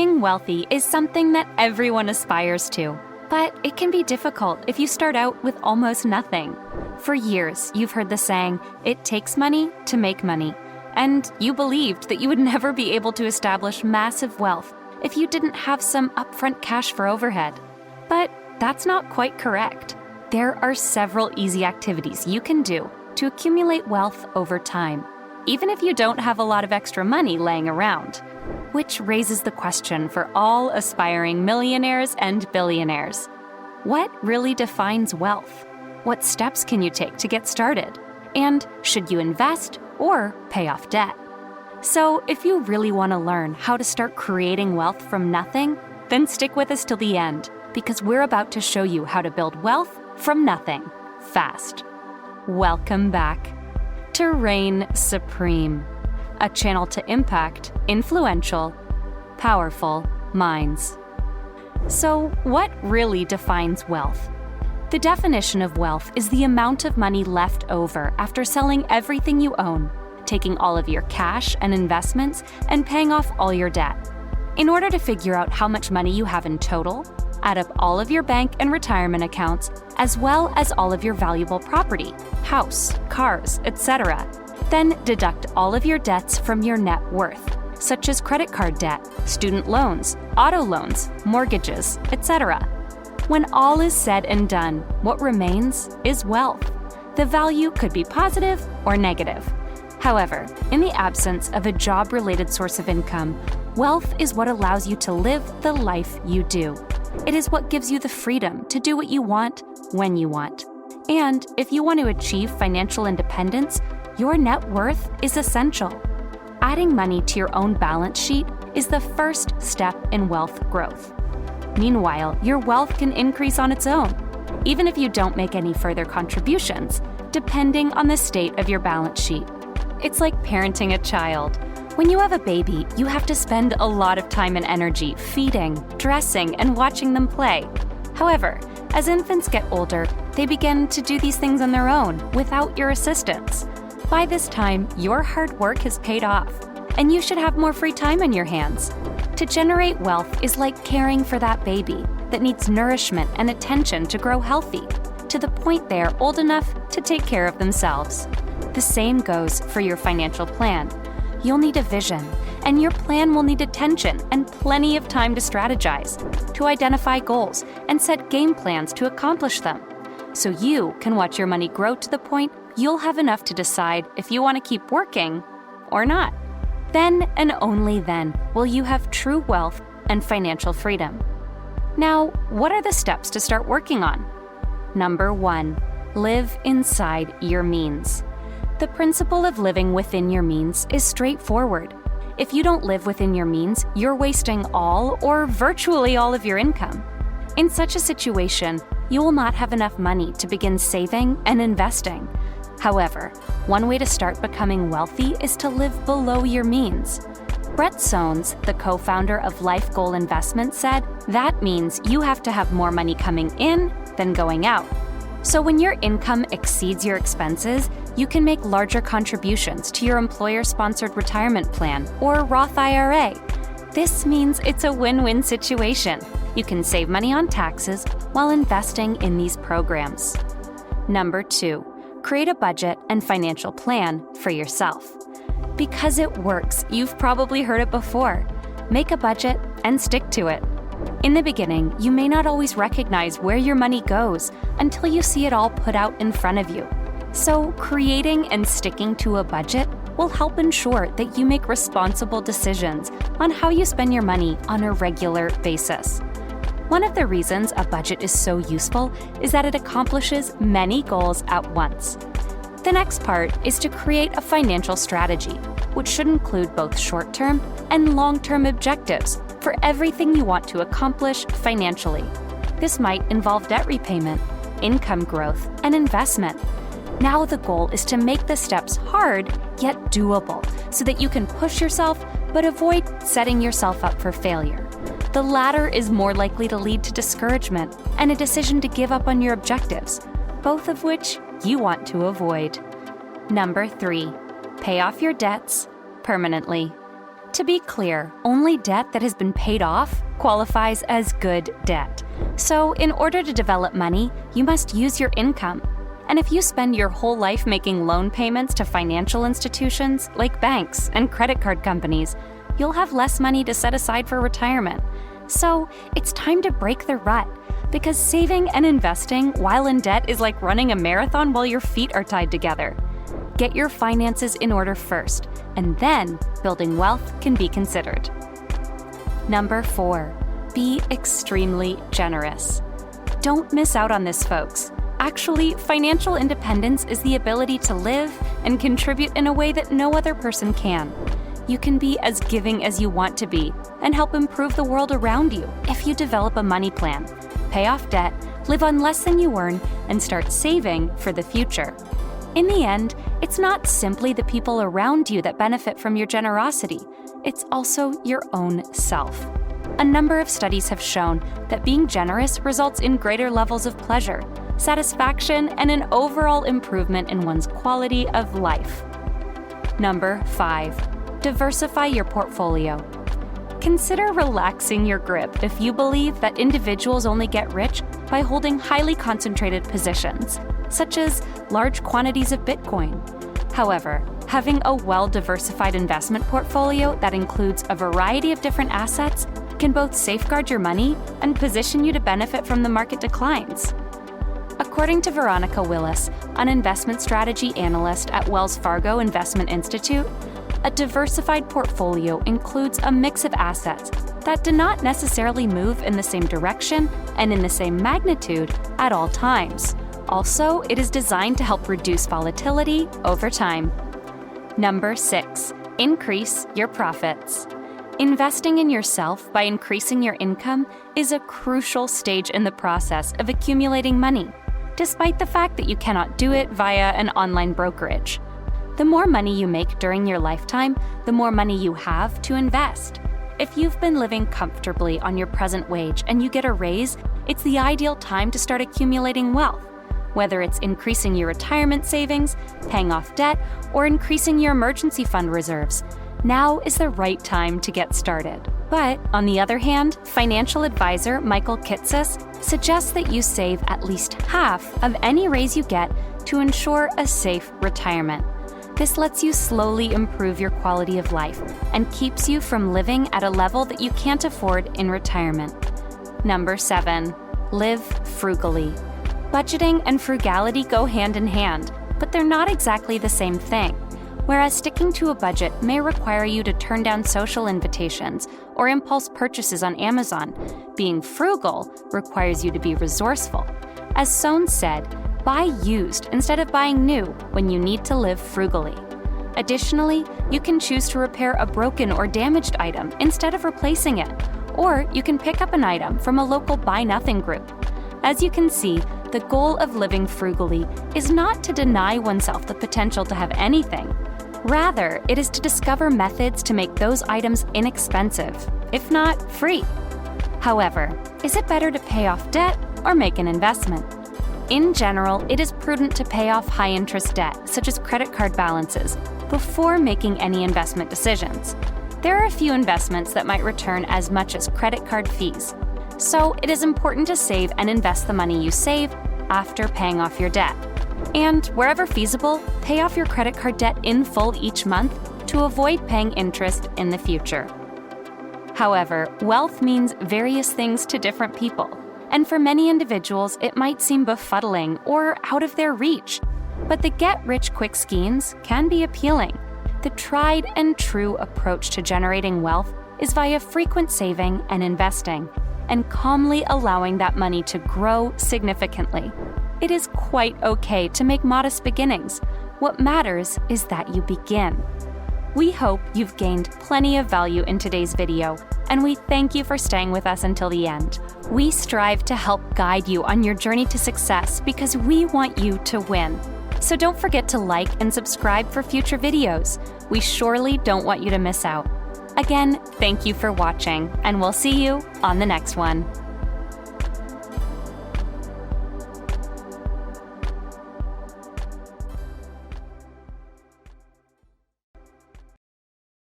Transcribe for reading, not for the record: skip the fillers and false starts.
Being wealthy is something that everyone aspires to, but it can be difficult if you start out with almost nothing. For years, you've heard the saying, "It takes money to make money," and you believed that you would never be able to establish massive wealth if you didn't have some upfront cash for overhead. But that's not quite correct. There are several easy activities you can do to accumulate wealth over time, even if you don't have a lot of extra money laying around. Which raises the question for all aspiring millionaires and billionaires. What really defines wealth? What steps can you take to get started? And should you invest or pay off debt? So if you really want to learn how to start creating wealth from nothing, then stick with us till the end, because we're about to show you how to build wealth from nothing, fast. Welcome back to Reign Supreme, a channel to impact influential, powerful minds. So, what really defines wealth? The definition of wealth is the amount of money left over after selling everything you own, taking all of your cash and investments, and paying off all your debt. In order to figure out how much money you have in total, add up all of your bank and retirement accounts, as well as all of your valuable property, house, cars, etc. Then deduct all of your debts from your net worth, such as credit card debt, student loans, auto loans, mortgages, etc. When all is said and done, what remains is wealth. The value could be positive or negative. However, in the absence of a job-related source of income, wealth is what allows you to live the life you do. It is what gives you the freedom to do what you want, when you want. And if you want to achieve financial independence, your net worth is essential. Adding money to your own balance sheet is the first step in wealth growth. Meanwhile, your wealth can increase on its own, even if you don't make any further contributions, depending on the state of your balance sheet. It's like parenting a child. When you have a baby, you have to spend a lot of time and energy feeding, dressing, and watching them play. However, as infants get older, they begin to do these things on their own, without your assistance. By this time, your hard work has paid off, and you should have more free time on your hands. To generate wealth is like caring for that baby that needs nourishment and attention to grow healthy, to the point they are old enough to take care of themselves. The same goes for your financial plan. You'll need a vision, and your plan will need attention and plenty of time to strategize, to identify goals, and set game plans to accomplish them. So you can watch your money grow to the point you'll have enough to decide if you want to keep working or not. Then and only then will you have true wealth and financial freedom. Now, what are the steps to start working on? Number 1, live inside your means. The principle of living within your means is straightforward. If you don't live within your means, you're wasting all or virtually all of your income. In such a situation, you will not have enough money to begin saving and investing. However, one way to start becoming wealthy is to live below your means. Brett Sohns, the co-founder of Life Goal Investment, said that means you have to have more money coming in than going out. So when your income exceeds your expenses, you can make larger contributions to your employer-sponsored retirement plan or Roth IRA. This means it's a win-win situation. You can save money on taxes while investing in these programs. Number 2, create a budget and financial plan for yourself. Because it works, you've probably heard it before. Make a budget and stick to it. In the beginning, you may not always recognize where your money goes until you see it all put out in front of you. So, creating and sticking to a budget will help ensure that you make responsible decisions on how you spend your money on a regular basis. One of the reasons a budget is so useful is that it accomplishes many goals at once. The next part is to create a financial strategy, which should include both short-term and long-term objectives for everything you want to accomplish financially. This might involve debt repayment, income growth, and investment. Now the goal is to make the steps hard yet doable so that you can push yourself but avoid setting yourself up for failure. The latter is more likely to lead to discouragement and a decision to give up on your objectives, both of which you want to avoid. Number 3, pay off your debts permanently. To be clear, only debt that has been paid off qualifies as good debt. So, in order to develop money, you must use your income. And if you spend your whole life making loan payments to financial institutions like banks and credit card companies, you'll have less money to set aside for retirement. So, it's time to break the rut, because saving and investing while in debt is like running a marathon while your feet are tied together. Get your finances in order first, and then building wealth can be considered. Number 4, be extremely generous. Don't miss out on this, folks. Actually, financial independence is the ability to live and contribute in a way that no other person can. You can be as giving as you want to be and help improve the world around you if you develop a money plan, pay off debt, live on less than you earn, and start saving for the future. In the end, it's not simply the people around you that benefit from your generosity, it's also your own self. A number of studies have shown that being generous results in greater levels of pleasure, satisfaction, and an overall improvement in one's quality of life. Number 5, diversify your portfolio. Consider relaxing your grip if you believe that individuals only get rich by holding highly concentrated positions, such as large quantities of Bitcoin. However, having a well-diversified investment portfolio that includes a variety of different assets can both safeguard your money and position you to benefit from the market declines. According to Veronica Willis, an investment strategy analyst at Wells Fargo Investment Institute, a diversified portfolio includes a mix of assets that do not necessarily move in the same direction and in the same magnitude at all times. Also, it is designed to help reduce volatility over time. Number 6, increase your profits. Investing in yourself by increasing your income is a crucial stage in the process of accumulating money, despite the fact that you cannot do it via an online brokerage. The more money you make during your lifetime, the more money you have to invest. If you've been living comfortably on your present wage and you get a raise, it's the ideal time to start accumulating wealth. Whether it's increasing your retirement savings, paying off debt, or increasing your emergency fund reserves, now is the right time to get started. But, on the other hand, financial advisor Michael Kitces suggests that you save at least half of any raise you get to ensure a safe retirement. This lets you slowly improve your quality of life and keeps you from living at a level that you can't afford in retirement. Number 7, live frugally. Budgeting and frugality go hand in hand, but they're not exactly the same thing. Whereas sticking to a budget may require you to turn down social invitations or impulse purchases on Amazon, being frugal requires you to be resourceful. As Sohn said, buy used instead of buying new when you need to live frugally. Additionally, you can choose to repair a broken or damaged item instead of replacing it, or you can pick up an item from a local Buy Nothing group. As you can see, the goal of living frugally is not to deny oneself the potential to have anything. Rather, it is to discover methods to make those items inexpensive, if not free. However, is it better to pay off debt or make an investment? In general, it is prudent to pay off high-interest debt, such as credit card balances, before making any investment decisions. There are a few investments that might return as much as credit card fees. So it is important to save and invest the money you save after paying off your debt. And wherever feasible, pay off your credit card debt in full each month to avoid paying interest in the future. However, wealth means various things to different people, and for many individuals, it might seem befuddling or out of their reach. But the get-rich-quick schemes can be appealing. The tried and true approach to generating wealth is via frequent saving and investing, and calmly allowing that money to grow significantly. It is quite okay to make modest beginnings. What matters is that you begin. We hope you've gained plenty of value in today's video, and we thank you for staying with us until the end. We strive to help guide you on your journey to success because we want you to win. So don't forget to like and subscribe for future videos. We surely don't want you to miss out. Again, thank you for watching, and we'll see you on the next one.